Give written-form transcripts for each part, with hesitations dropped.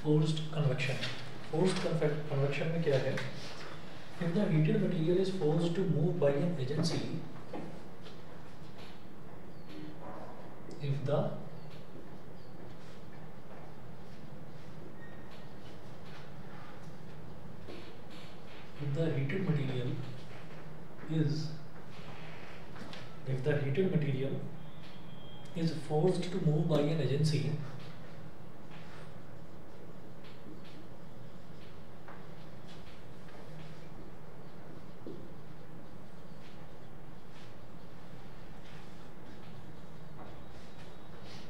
Forced convection. Forced convection में क्या है? If the heated material is forced to move by an agency, if the heated material is forced to move by an agency,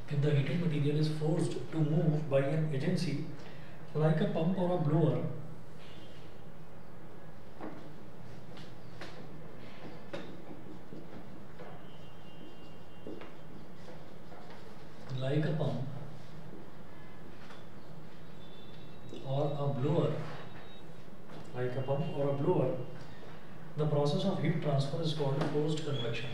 if the heated material is forced to move by an agency like a pump or a blower, like a pump or a blower, the process of heat transfer is called forced convection.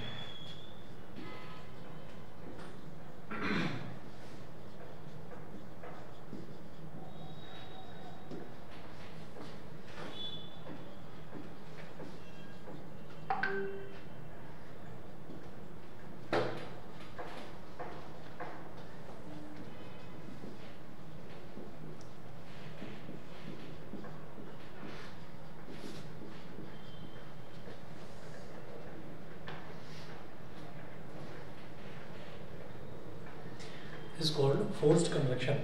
Is called forced convection.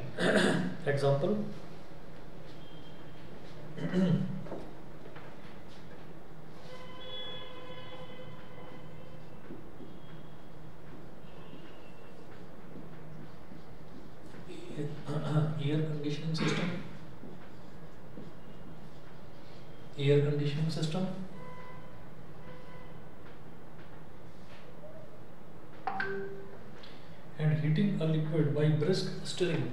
Example, air conditioning system, and heating a liquid by brisk stirring,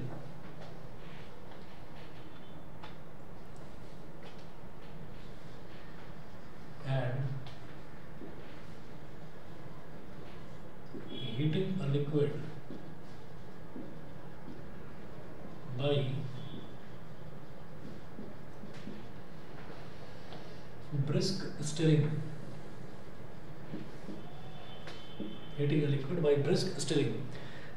brisk stirring.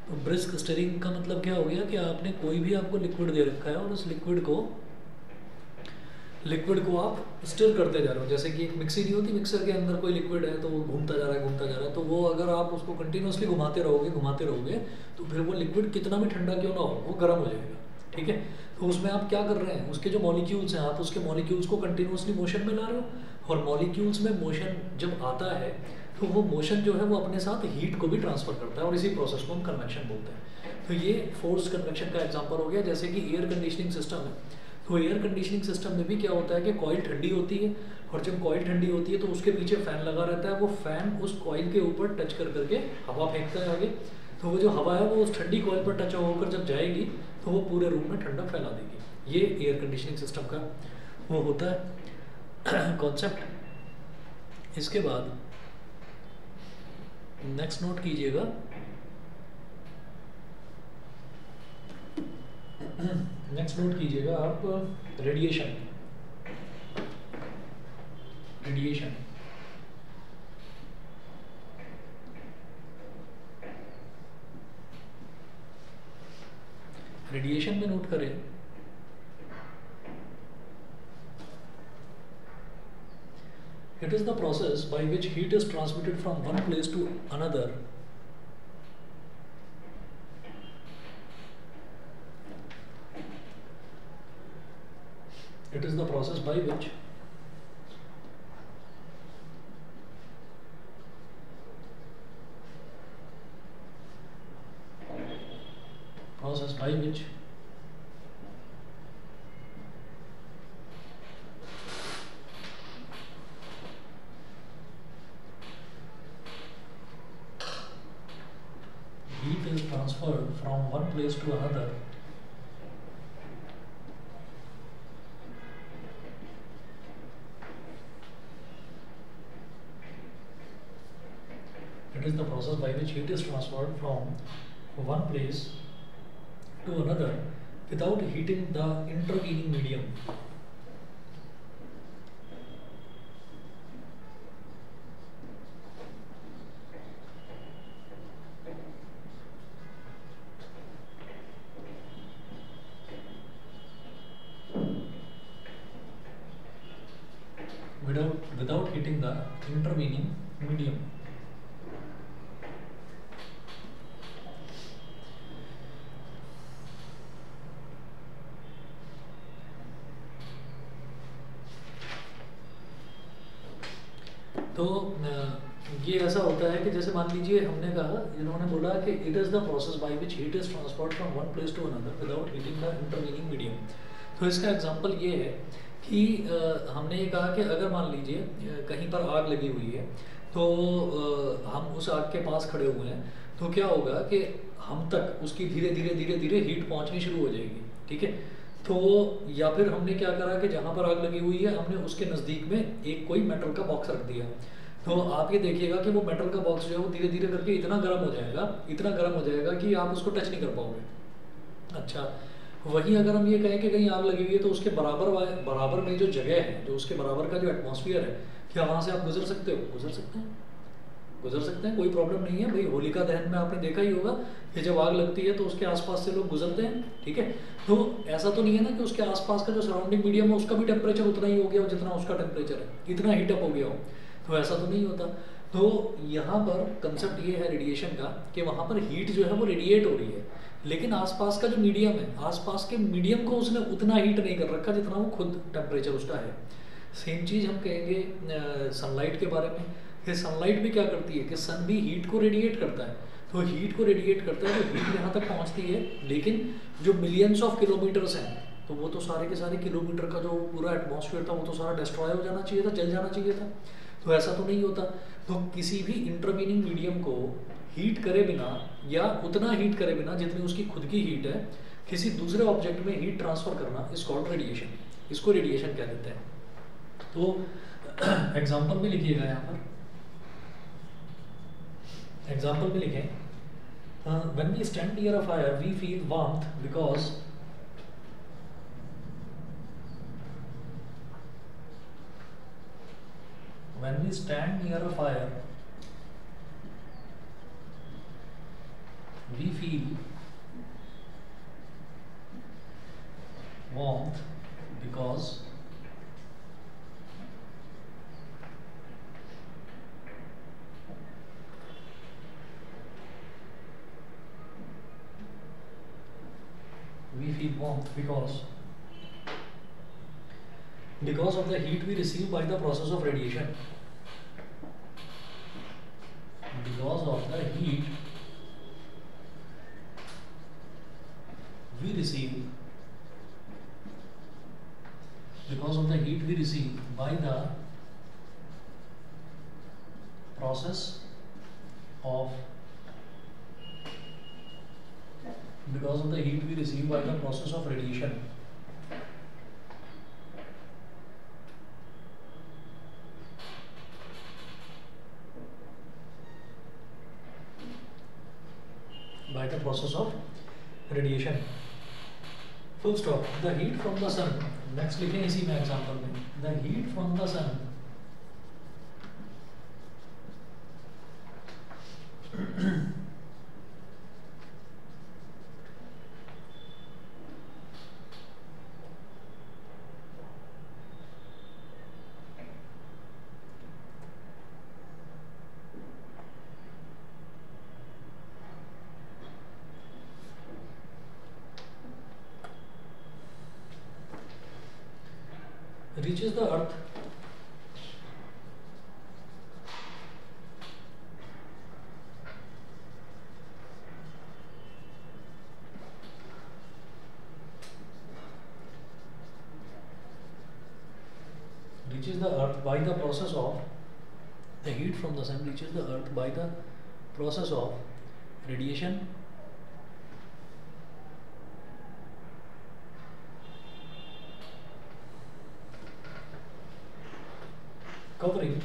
तो brisk stirring का मतलब क्या हो गया कि आपने कोई भी आपको लिक्विड दे रखा है और उस लिक्विड को आप स्टिर करते जा रहे हो। जैसे कि एक मिक्सी नहीं होती, मिक्सर के अंदर कोई लिक्विड है तो वो घूमता जा रहा है, तो वो अगर आप उसको कंटिन्यूसली घुमाते रहोगे तो फिर वो लिक्विड कितना भी ठंडा क्यों ना हो वो गर्म हो जाएगा। ठीक है, तो उसमें आप क्या कर रहे हैं, उसके जो मॉलिक्यूल्स हैं आप उसके मॉलिक्यूल्स को कंटिन्यूसली मोशन में ला रहे हो, और मॉलिक्यूल्स में मोशन जब आता है तो वो मोशन जो है वो अपने साथ हीट को भी ट्रांसफर करता है, और इसी प्रोसेस को हम कन्वेक्शन बोलते हैं। तो ये फोर्स्ड कन्वेक्शन का एग्जांपल हो गया। जैसे कि एयर कंडीशनिंग सिस्टम है, तो एयर कंडीशनिंग सिस्टम में भी क्या होता है कि कॉइल ठंडी होती है, और जब कॉइल ठंडी होती है तो उसके पीछे फैन लगा रहता है, वो फैन उस कॉइल के ऊपर टच करके हवा फेंकता है आगे, तो वो जो हवा है वो उस ठंडी कॉइल पर टच होकर जब जाएगी तो वो पूरे रूम में ठंडा फैला देगी। ये एयर कंडीशनिंग सिस्टम का वो होता है कॉन्सेप्ट। इसके बाद नेक्स्ट नोट कीजिएगा, आप रेडिएशन। रेडिएशन में नोट करें, it is the process by which heat is transmitted from one place to another heat is transferred from one place to another It is the process by which heat is transferred from one place to another without heating the intervening medium. Without heating the intervening medium. तो ये ऐसा होता है कि जैसे मान लीजिए हमने कहा, इन्होंने बोला कि it is the process by which heat is transferred from one place to another without heating the intervening medium. तो इसका एग्जांपल ये है कि हमने ये कहा कि अगर मान लीजिए कहीं पर आग लगी हुई है, तो हम उस आग के पास खड़े हुए हैं, तो क्या होगा कि हम तक उसकी धीरे धीरे धीरे धीरे हीट पहुंचनी शुरू हो जाएगी, ठीक है। तो या फिर हमने क्या करा कि जहाँ पर आग लगी हुई है हमने उसके नज़दीक में एक कोई मेटल का बॉक्स रख दिया। तो आप ये देखिएगा कि वो मेटल का बॉक्स जो है वो धीरे धीरे करके इतना गर्म हो जाएगा, इतना गर्म हो जाएगा कि आप उसको टच नहीं कर पाओगे। अच्छा, वहीं अगर हम ये कहें कि कहीं आग लगी हुई है तो उसके बराबर में जो जगह है, जो उसके बराबर का जो एटमॉस्फेयर है, क्या वहाँ से आप गुजर सकते हो? गुजर सकते हैं, गुजर सकते हैं, कोई प्रॉब्लम नहीं है भाई। होलिका दहन में आपने देखा ही होगा कि जब आग लगती है तो उसके आसपास से लोग गुजरते हैं, ठीक है। तो ऐसा तो नहीं है ना कि उसके आसपास का जो सराउंडिंग मीडियम है उसका भी टेम्परेचर उतना ही हो गया हो जितना उसका टेम्परेचर है, इतना हीटअप हो गया हो, तो ऐसा तो नहीं होता। तो यहाँ पर कंसेप्ट ये है रेडिएशन का कि वहाँ पर हीट जो है वो रेडिएट हो रही है, लेकिन आसपास का जो मीडियम है, आसपास के मीडियम को उसने उतना हीट नहीं कर रखा जितना वो खुद टेम्परेचर उसका है। सेम चीज़ हम कहेंगे सनलाइट के बारे में कि सनलाइट भी क्या करती है कि सन भी हीट को रेडिएट करता है। तो हीट को रेडिएट करता है, तो हीट यहाँ तक पहुँचती है, लेकिन जो मिलियंस ऑफ किलोमीटर्स हैं, तो वो तो सारे के सारे किलोमीटर का जो पूरा एटमॉस्फेयर था वो तो सारा डिस्ट्रॉय हो जाना चाहिए था, जल जाना चाहिए था। तो ऐसा तो नहीं होता। तो किसी भी इंटरवीनिंग मीडियम को हीट करे बिना या उतना हीट करे बिना जितनी उसकी खुद की हीट है, किसी दूसरे ऑब्जेक्ट में हीट ट्रांसफर करना इज कॉल्ड रेडिएशन। इसको रेडिएशन कह देते हैं। तो एग्जाम्पल में लिखिएगा यहाँ पर, एग्जाम्पल में लिखें when we stand near a fire we feel warmth because when we stand near a fire we feel warmth because we feel warmth because of the heat we receive by the process of radiation. Because of the heat we receive, because of the heat we receive by the process of, because of the heat we receive by the process of radiation. By the process of radiation. Full stop. The heat from the sun. Next लिखें इसी में example में, the heat from the sun reaches the earth by the process of, the heat from the sun reaches the earth by the process of radiation covering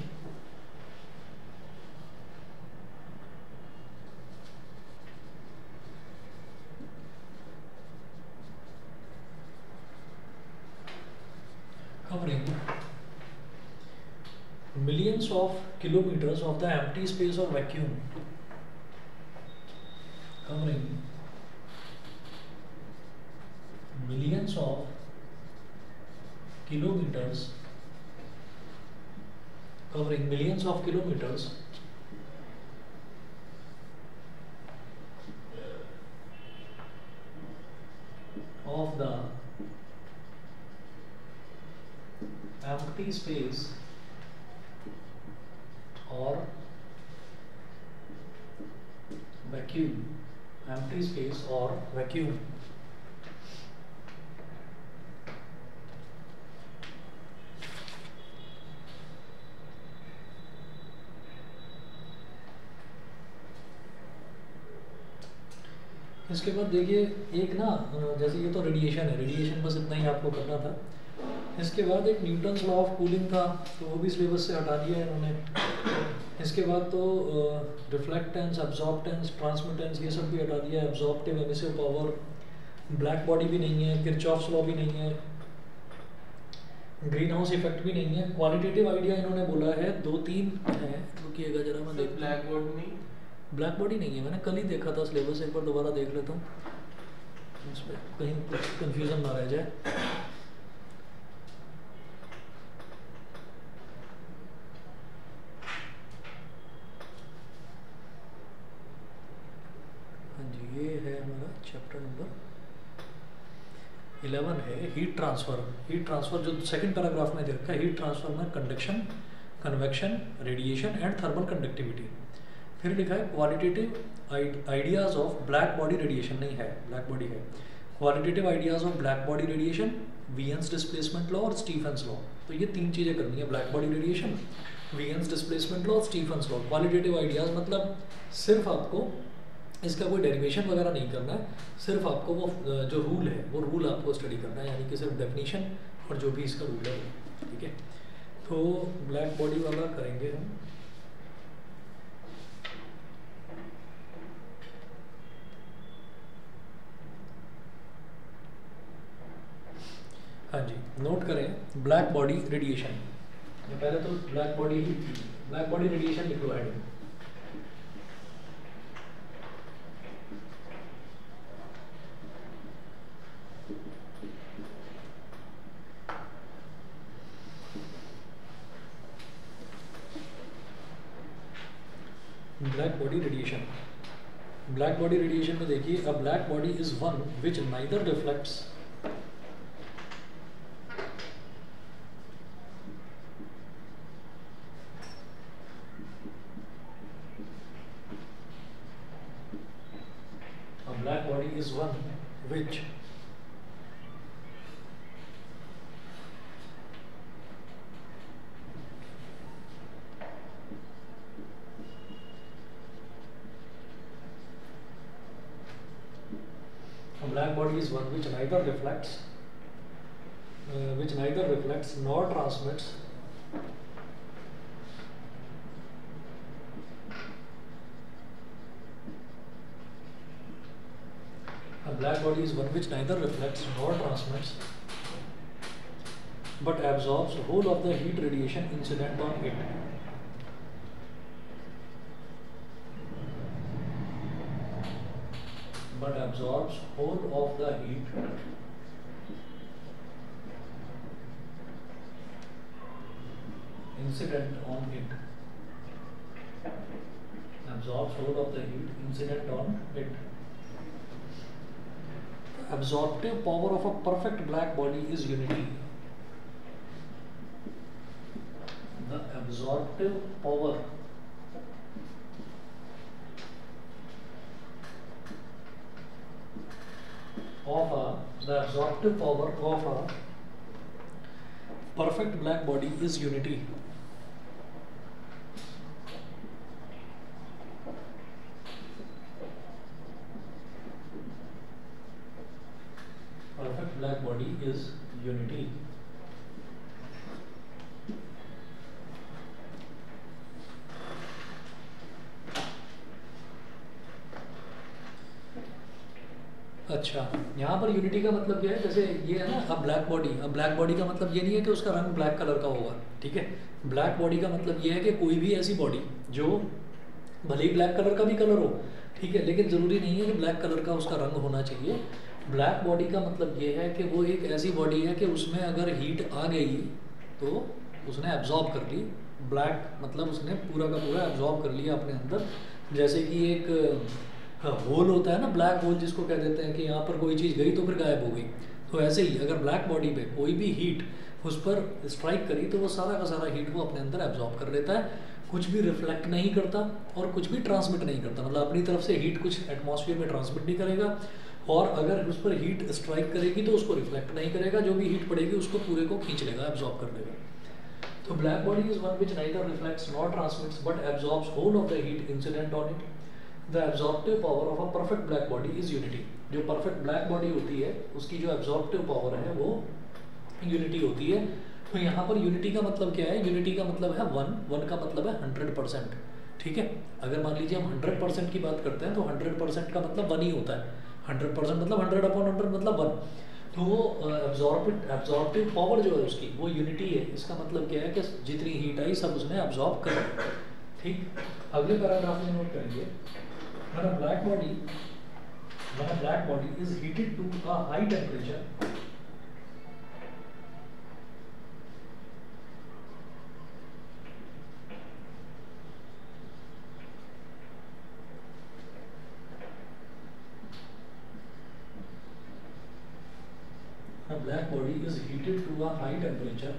millions of kilometers of the empty space of vacuum covering millions of kilometers of the empty space or vacuum, empty space or vacuum. इसके बाद देखिए एक ना, जैसे ये तो radiation है, radiation बस इतना ही आपको करना था। इसके बाद एक न्यूटन्स लॉ ऑफ कूलिंग था, तो वो भी सिलेबस से हटा दिया है इन्होंने। इसके बाद तो रिफ्लेक्टेंस, एब्जॉर्प्टेंस, ट्रांसमिटेंस ये सब भी हटा दिया है। Absorptive emissive power, black body भी नहीं है, किरचॉफ्स लॉ भी नहीं है, ग्रीन हाउस इफेक्ट भी नहीं है। क्वालिटेटिव आइडिया इन्होंने बोला है 2-3 है, रुकिएगा जरा मैं देख। ब्लैक बॉडी नहीं, ब्लैक बॉडी नहीं है, मैंने कल ही देखा था सिलेबस, एक बार दोबारा देख लेता हूँ इस पर, कहीं कुछ कन्फ्यूज़न ना रह जाए। हाँ जी, ये है हमारा चैप्टर नंबर 11 है हीट ट्रांसफ़र। हीट ट्रांसफ़र जो सेकंड पैराग्राफ में दे रखा है, हीट ट्रांसफ़र में conduction, convection, radiation and thermal conductivity. फिर लिखा है qualitative ideas of black body radiation, नहीं है ब्लैक बॉडी है, qualitative ideas of black body radiation, Wien's displacement law और स्टीफेंस लॉ। तो ये 3 चीज़ें करनी है, black body radiation, Wien's displacement law और स्टीफेंस लॉ। क्वालिटेटिव आइडियाज़ मतलब सिर्फ आपको इसका कोई डेरिवेशन वगैरह नहीं करना है, सिर्फ आपको वो जो रूल है वो रूल आपको स्टडी करना है, यानी कि सिर्फ डेफिनेशन और जो भी इसका रूल है, ठीक है। तो ब्लैक बॉडी वाला करेंगे हम। हाँ जी, नोट करें ब्लैक बॉडी रेडिएशन। पहले तो ब्लैक बॉडी रेडिएशन लिख लो heading. Black body radiation, black body radiation में देखिए, a black body is one which neither reflects black body is one which neither reflects nor transmits a black body is one which neither reflects nor transmits but absorbs whole of the heat radiation incident on it. But absorbs whole of the heat incident on it. Absorbs whole of the heat incident on it. The absorptive power of a perfect black body is unity. The absorptive power of a perfect black body is unity. Perfect black body is unity. अच्छा, यहाँ पर unity का मतलब क्या है, जैसे ये है ना, अब ब्लैक बॉडी का मतलब ये नहीं है कि उसका रंग ब्लैक कलर का होगा, ठीक है। ब्लैक बॉडी का मतलब ये है कि कोई भी ऐसी बॉडी जो भले ही ब्लैक कलर का भी कलर हो, ठीक है, लेकिन ज़रूरी नहीं है कि ब्लैक कलर का उसका रंग होना चाहिए। ब्लैक बॉडी का मतलब ये है कि वो एक ऐसी बॉडी है कि उसमें अगर हीट आ गई तो उसने एब्जॉर्ब कर ली। ब्लैक मतलब उसने पूरा का पूरा एब्जॉर्ब कर लिया अपने अंदर। जैसे कि एक होल होता है ना, ब्लैक होल जिसको कह देते हैं कि यहाँ पर कोई चीज़ गई तो फिर गायब हो गई। तो ऐसे ही अगर ब्लैक बॉडी पे कोई भी हीट उस पर स्ट्राइक करी तो वो सारा का सारा हीट वो अपने अंदर एब्जॉर्ब कर लेता है, कुछ भी रिफ्लेक्ट नहीं करता और कुछ भी ट्रांसमिट नहीं करता। मतलब अपनी तरफ से हीट कुछ एटमॉस्फेयर में ट्रांसमिट नहीं करेगा, और अगर उस पर हीट स्ट्राइक करेगी तो उसको रिफ्लेक्ट नहीं करेगा, जो भी हीट पड़ेगी उसको पूरे को खींच लेगा, एब्जॉर्ब कर लेगा। तो black body is one which neither reflects nor transmits but absorbs whole of the heat incident on it. The absorptive power of a perfect black body is unity. जो परफेक्ट ब्लैक बॉडी होती है उसकी जो absorptive power है वो unity होती है। तो यहाँ पर यूनिटी का मतलब क्या है, यूनिटी का मतलब है वन, वन का मतलब है 100%, ठीक है। अगर मान लीजिए हम 100% की बात करते हैं तो 100% का मतलब वन ही होता है। 100% मतलब 100/100 मतलब वन। तो वो एब्जॉर्प्टिव पावर जो है उसकी वो यूनिटी है। इसका मतलब क्या है कि जितनी हीट आई सब उसने एब्जॉर्ब कर ली, ठीक। अगले पैराग्राफ में नोट करेंगे, when a black body is heated to a high temperature, a black body is heated to a high temperature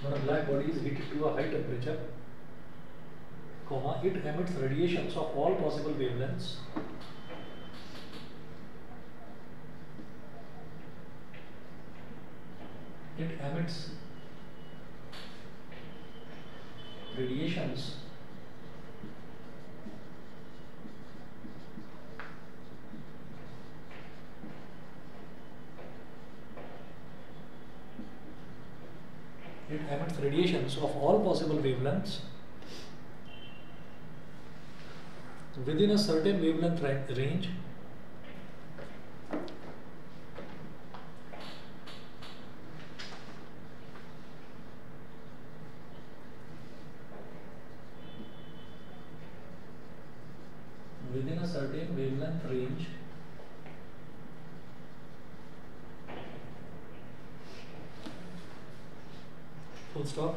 when a black body is heated to a high temperature, it emits radiations of all possible wavelengths. It emits radiations of all possible wavelengths within a certain wavelength range. Within a certain wavelength range full stop.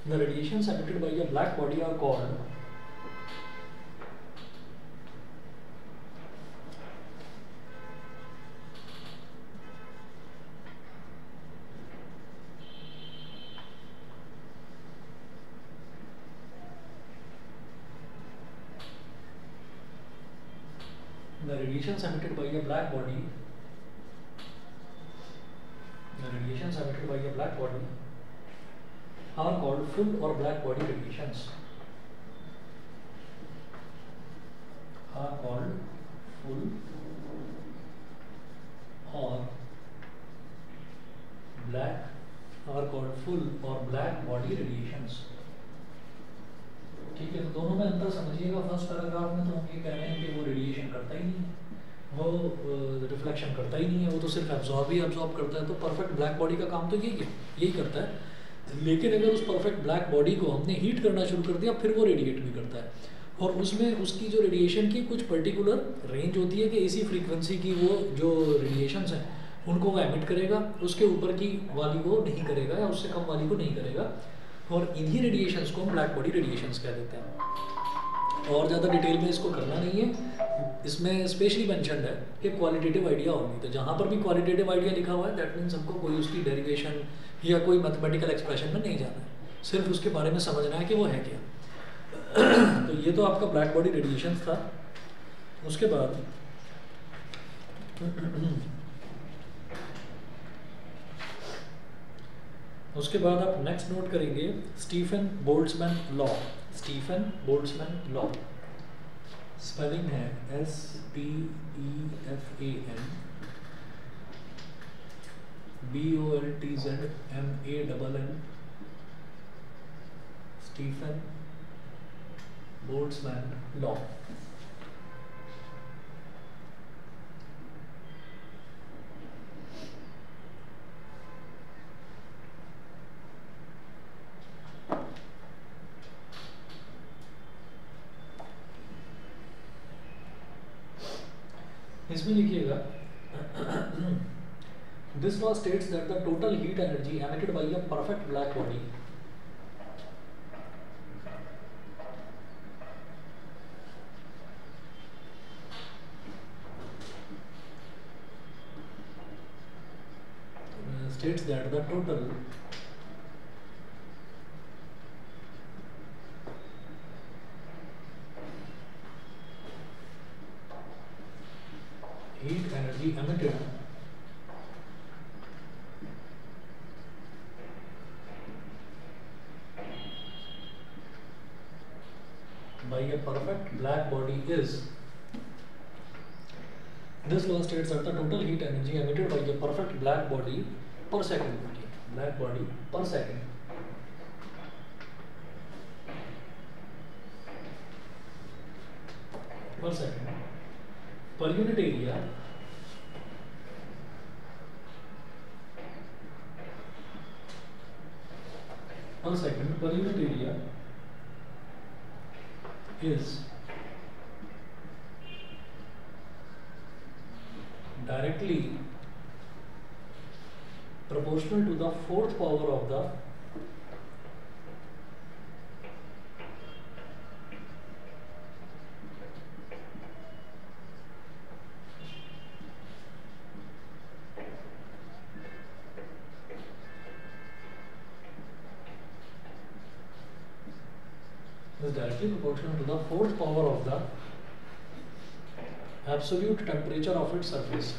The radiations emitted by a black body are called the radiations emitted by a black body are called full or black body radiations. Are called full or black body radiations. ठीक है, तो दोनों में अंतर समझिएगा। First paragraph में तो हम ये कह रहे हैं कि वो रेडिएशन करता ही नहीं है, वो रिफ्लेक्शन करता ही नहीं है, वो तो सिर्फ एब्जॉर्ब करता है। तो परफेक्ट ब्लैक बॉडी का काम तो यही करता है। लेकिन अगर उस परफेक्ट ब्लैक बॉडी को हमने हीट करना शुरू कर दिया फिर वो रेडिएट भी करता है, और उसमें उसकी जो रेडिएशन की कुछ पर्टिकुलर रेंज होती है कि इसी फ्रीक्वेंसी की वो जो रेडिएशंस हैं उनको वो एमिट करेगा, उसके ऊपर की वाली को नहीं करेगा या उससे कम वाली को नहीं करेगा। और इन्हीं रेडिएशंस को हम ब्लैक बॉडी रेडिएशंस कह देते हैं। और ज़्यादा डिटेल में इसको करना नहीं है, इसमें स्पेशली मेंशन्ड है कि क्वालिटेटिव आइडिया होगी। तो जहाँ पर भी क्वालिटेटिव आइडिया लिखा हुआ है दैट मीन्स हमको कोई उसकी डेरिवेशन या कोई मैथमेटिकल एक्सप्रेशन में नहीं जाना है, सिर्फ उसके बारे में समझना है कि वो है क्या। तो ये तो आपका ब्लैक बॉडी रेडिएशन था। उसके बाद आप नेक्स्ट नोट करेंगे Stefan Boltzmann law. Stefan Boltzmann law spelling है STEFAN BOLTZMANN Stefan Boltzmann law. इसमें लिखिएगा this law states that the total heat energy emitted by a perfect black body states that the total heat energy emitted by a perfect black body is, this law states that the total heat energy emitted by a perfect black body per second, black body per second, per unit area per second per unit area is directly proportional to the fourth power of the fourth power of the absolute temperature of its surface.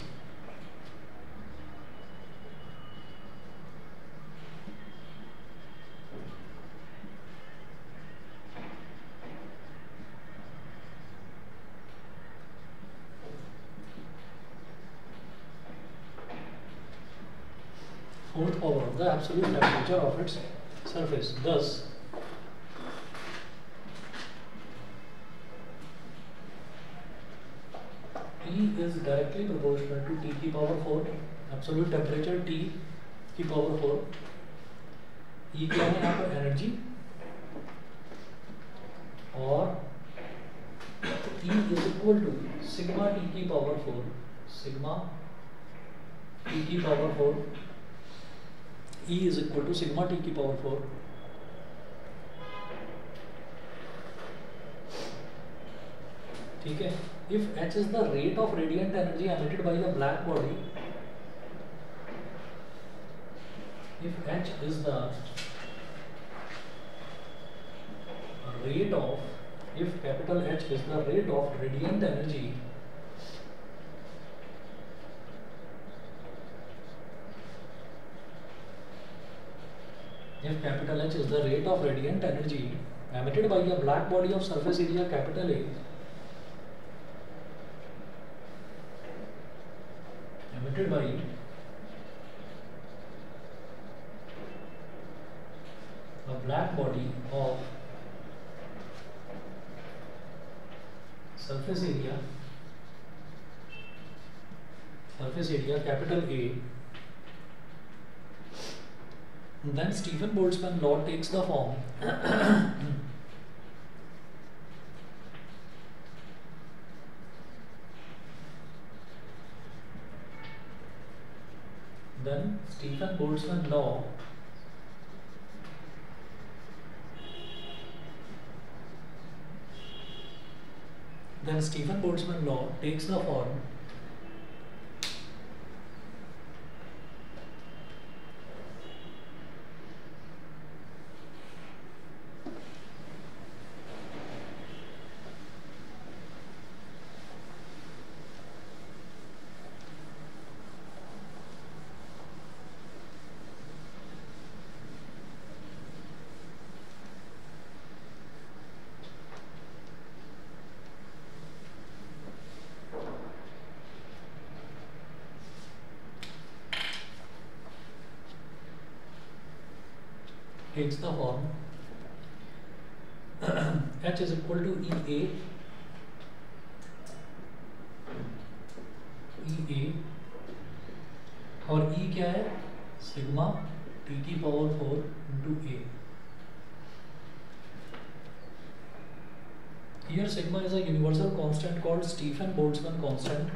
Fourth power of the absolute temperature of its surface. Thus, E is directly proportional to T की power 4, absolute temperature T की power 4. E क्या है यहाँ पर energy, और E is equal to sigma T की power 4, sigma T की power 4. E is equal to sigma T की power 4. ठीक है. If H is the rate of radiant energy emitted by a black body, if H is the rate of, if capital H is the rate of radiant energy if capital H is the rate of radiant energy emitted by a black body of surface area capital A, emitted by a black body of surface area capital A, then Stephen Boltzmann law takes the form then Stephen Boltzmann law takes the form H is equal to E A, और E क्या है, sigma T की power 4 into A. Here sigma is a universal constant called Stefan-Boltzmann constant.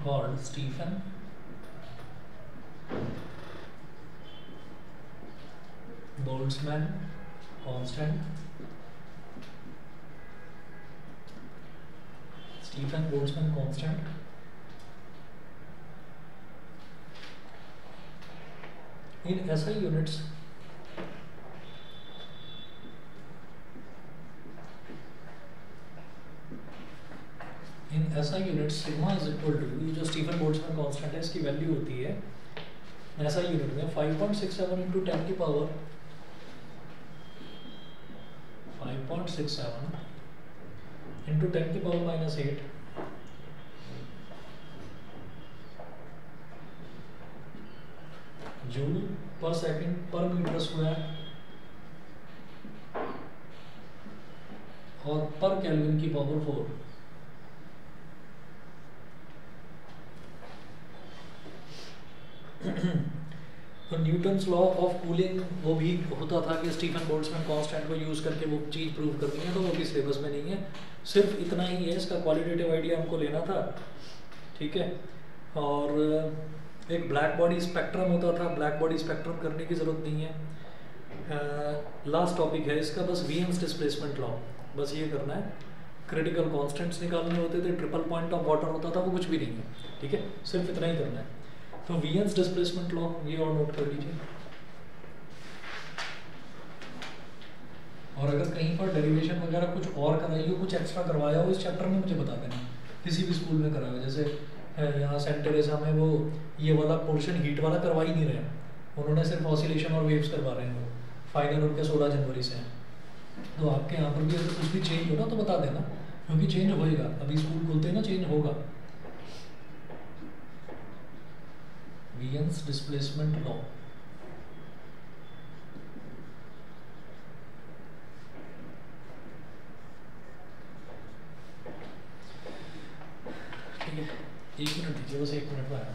Called Stefan-Boltzmann constant. Stefan-Boltzmann constant in SI units sigma is equal to, ये जो Stephen-Boltzmann constant है इसकी value होती है SI यूनिट में 5.67 into 10 की power 5.67 into 10 की power -8 joule पर सेकंड पर मीटर स्क्वायर और पर केल्विन की पावर 4. तो न्यूटन्स लॉ ऑफ कूलिंग वो भी होता था कि स्टीफन-बोल्ट्जमैन कांस्टेंट को यूज़ करके वो चीज़ प्रूव करनी है, तो वो भी सिलेबस में नहीं है. सिर्फ इतना ही है, इसका क्वालिटेटिव आइडिया हमको लेना था, ठीक है. और एक ब्लैक बॉडी स्पेक्ट्रम होता था, ब्लैक बॉडी स्पेक्ट्रम करने की ज़रूरत नहीं है. लास्ट टॉपिक है इसका बस वीएन्स डिस्प्लेसमेंट लॉ, बस ये करना है. क्रिटिकल कॉन्स्टेंट्स निकालने होते थे, ट्रिपल पॉइंट ऑफ वाटर होता था, वो कुछ भी नहीं है, ठीक है. सिर्फ इतना ही करना है. तो वीएन्स डिस्प्लेसमेंट लॉ ये और नोट कर लीजिए. और अगर कहीं पर डेरिवेशन वगैरह कुछ और कराई हो, कुछ एक्स्ट्रा करवाया हो इस चैप्टर में, मुझे बता देना. किसी भी स्कूल में कराया हो, जैसे यहाँ सेंट टेरेसा में वो ये वाला पोर्शन हीट वाला करवा ही नहीं रहे, उन्होंने सिर्फ ऑसिलेशन और वेव्स करवा रहे हैं. वो फाइनल उनके 16 जनवरी से हैं. तो आपके यहाँ पर भी अगर कुछ भी चेंज हो ना तो बता देना, क्योंकि चेंज होएगा. अभी स्कूल खुलते हैं ना, चेंज होगा. वीएन्स डिस्प्लेसमेंट लॉ, ठीक है. 1 मिनट दीजिए, बस 1 मिनट में आया.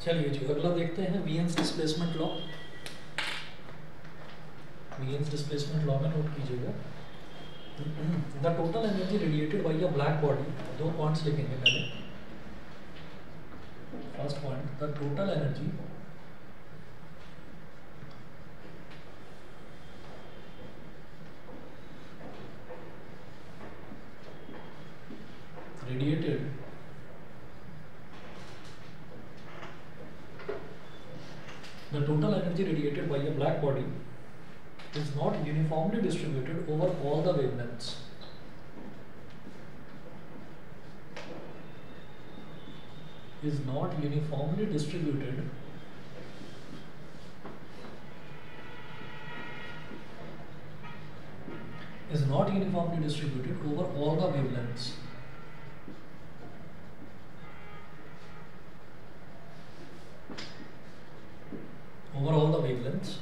चलिए जी अगला देखते हैं वीएन्स डिस्प्लेसमेंट लॉ। वीएन्स डिस्प्लेसमेंट लॉ में नोट कीजिएगा, the total energy radiated by a black body, दो पॉइंट्स लिखेंगे पहले। First point, the total energy radiated by a black body is not uniformly distributed over all the wavelengths. Is not uniformly distributed over all the wavelengths. Over all the wavelengths,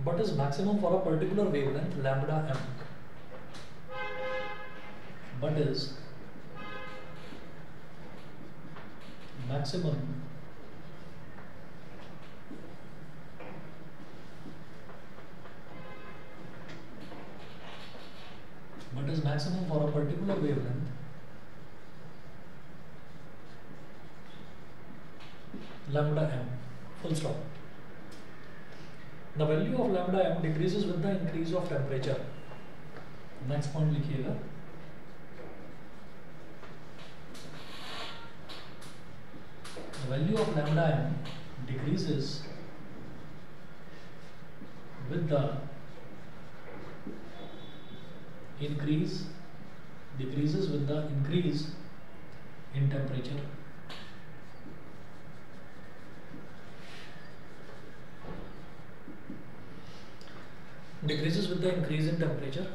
but is maximum for a particular wavelength lambda m. But is maximum for a particular wavelength lambda m, full stop. The value of lambda m decreases with the increase of temperature. Next point लिखिएगा, the value of lambda m decreases with the increase in temperature. Decreases with the increase in temperature.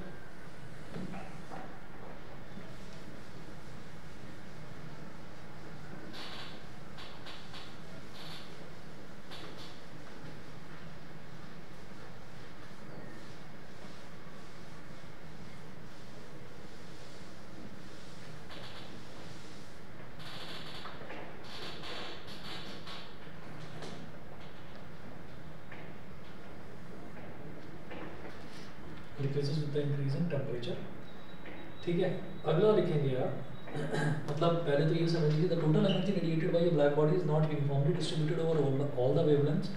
Decreases with the increase in temperature. ठीक है, अगला लिखेंगे आप मतलब पहले तो ये समझ लीजिए, the total energy radiated by a black body is not uniformly distributed over all the wavelengths.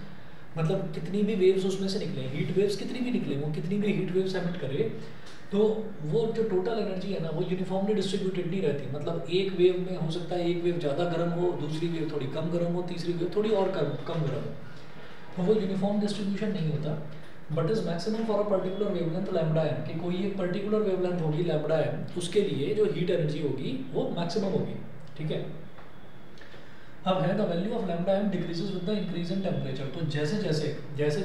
मतलब कितनी भी वेव्स उसमें से निकले, हीट वेव्स कितनी भी निकले, वो कितनी भी हीट वेव्स एमिट करे, तो वो जो टोटल एनर्जी है ना वो यूनिफॉर्मली डिस्ट्रीब्यूटेड नहीं रहती। मतलब एक वेव में हो सकता है एक वेव ज़्यादा गर्म हो, दूसरी वेव थोड़ी कम गर्म हो, तीसरी वेव थोड़ी और कम गर्म हो, तो वो यूनिफॉर्म डिस्ट्रीब्यूशन नहीं होता। But is maximum for a particular wavelength lambda m, कि कोई एक पर्टिकुलर वेवलेंथ होगी लैम्बडा एम, उसके लिए जो हीट एनर्जी होगी वो मैक्सिमम होगी। ठीक है, अब है the value of lambda m decreases with the increase in temperature. तो जैसे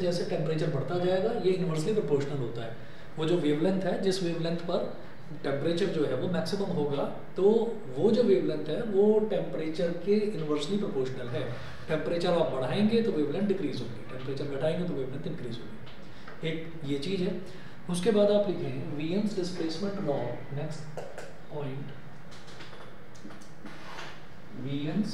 जैसे टेम्परेचर बढ़ता जाएगा ये इन्वर्सली प्रोपोर्शनल होता है। वो जो वेवलेंथ है, जिस वेवलेंथ पर टेम्परेचर जो है वो मैक्सिमम होगा, तो वो जो वेवलेंथ है वो टेम्परेचर के इन्वर्सली प्रोपोर्शनल है। टेम्परेचर आप बढ़ाएंगे तो वेवलेंथ डिक्रीज होगी, टेम्परेचर घटाएंगे तो वेवलेंथ इंक्रीज होगी। एक ये चीज़ है। उसके बाद आप लिखें Wien's displacement law. Next point, Wien's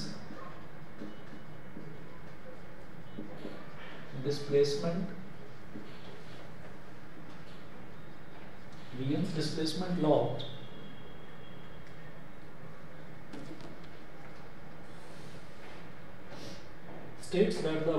displacement law states that the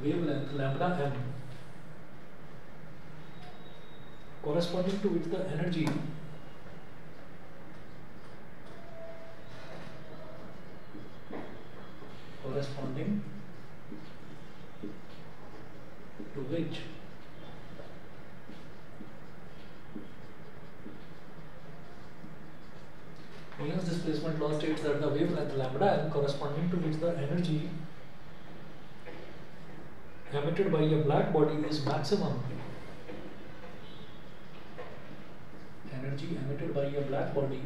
wavelength lambda m corresponding to which the energy Williams displacement law states that the wavelength lambda m corresponding to which the energy emitted by a black body is maximum. Energy emitted by a black body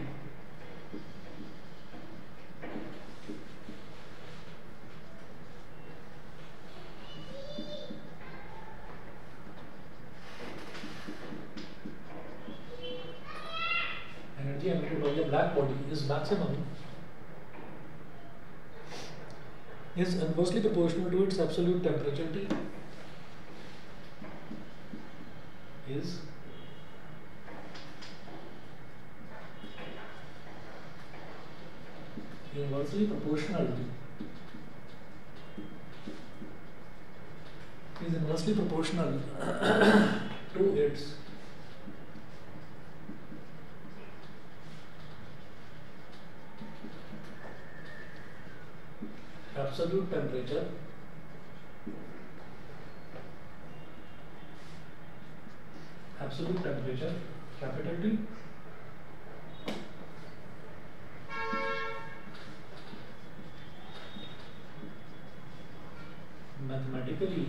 black body is maximum is inversely proportional to its absolute temperature T. Is inversely proportional to its absolute temperature capital T. Mathematically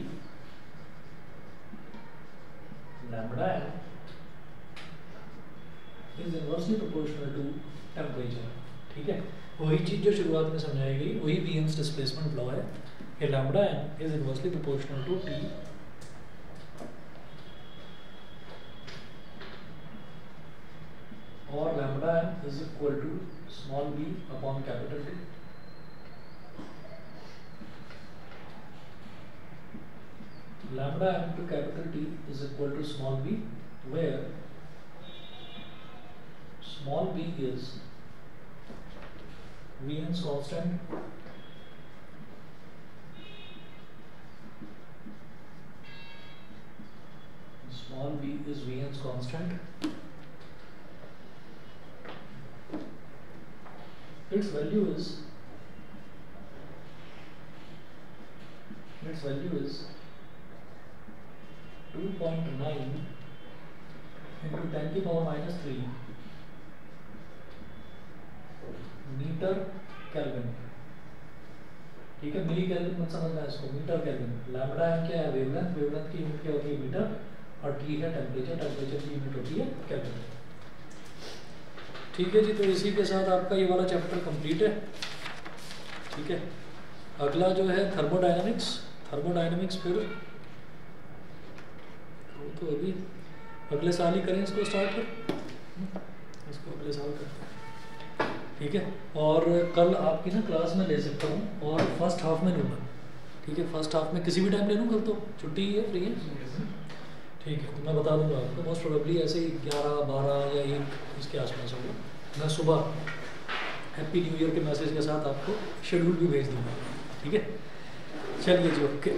lambda n is inversely proportional to temperature. ठीक है, वही चीज जो शुरुआत में समझाई गई, वही वीएन्स डिस्प्लेसमेंट लॉ है कि lambda n is inversely proportional to T और lambda n is equal to small b upon capital T. Lambda n to capital T is equal to small b, where small b is Wien's constant, small b is Wien's constant. Its value is 2.9 into 10 की power minus 3 metre kelvin. ठीक है, मिली kelvin मत समझना है इसको, metre kelvin. Lambda n क्या है? Wavelength. Wavelength की यूनिट क्या होती है? मीटर. और T है टेम्परेचर. टेम्परेचर की यूनिट होती है केल्विन. ठीक है जी, तो इसी के साथ आपका ये वाला चैप्टर कंप्लीट है. ठीक है, अगला जो है थर्मोडायनामिक्स. थर्मोडायनामिक्स फिर तो अभी अगले साल ही करें इसको स्टार्ट कर, इसको अगले साल करते हैं. ठीक है, और कल आपकी ना क्लास में ले सकता हूँ और फर्स्ट हाफ में लूँगा. ठीक है, फर्स्ट हाफ में किसी भी टाइम ले लूँ. कल तो छुट्टी है, फ्री है. ठीक है, तो मैं बता दूँगा आपको. मोस्ट प्रोबेबली ऐसे ही 11, 12 या 1 इसके आसपास होगा. मैं सुबह हैप्पी न्यू ईयर के मैसेज के साथ आपको शेड्यूल भी भेज दूँगा. ठीक है, चलिए जी, ओके.